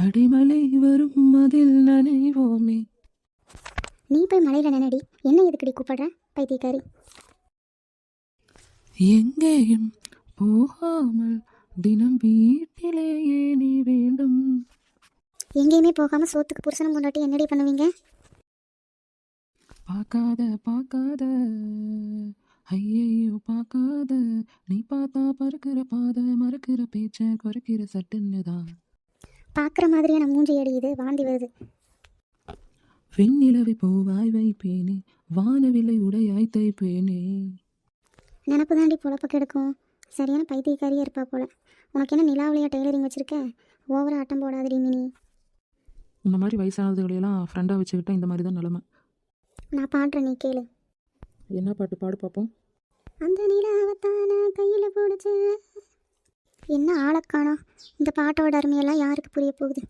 அடிமலை வரும் அதில் நனைவோமே. நீ போய் மலையில் நினைடி, என்ன எதுக்கடி கூப்பிடுற பைத்தியக்காரி? எங்கேயும் போகாமல் தினம் வீட்டிலேயே நீ வேண்டும். எங்கேயுமே போகாமல் சோத்துக்கு புருஷனும் முன்னாடி என்னடி பண்ணுவீங்க? பார்க்காத பார்க்காத ஐயையோ பார்க்காத, நீ பார்த்தா பறக்கிற பாத மறக்கிற பேச்ச குறைக்கிற சட்டுன்னு தான். பார்க்குற மாதிரியே நான் மூஞ்சி அடியுது, வாந்தி வருது. வெண்ணிலவை பூவாய் வைப்பேனே, வானவில்லை உடையாய் தைப்பேனே. நினப்பு தாண்டி பொழப்ப கெடுக்கும். சரியான பைத்தியக்காரியே இருப்பா போல. உனக்கு என்ன நிலாவளியாக டெய்லரிங் வச்சுருக்க? ஓவராக ஆட்டம் போடாதடி மினி. இந்த மாதிரி வயசானதுகளையெல்லாம் ஃப்ரெண்டாக வச்சுக்கிட்டா இந்த மாதிரி தான் நிலமை. நான் பாடுறேன், நீ கேளு. என்ன பாட்டு பாடு பார்ப்போம். அந்த நிலாவத்தான கையில் போடுச்சு. என்ன ஆளக்கானா? இந்த பாட்டோட அருமையெல்லாம் யாருக்கு புரிய போகுது?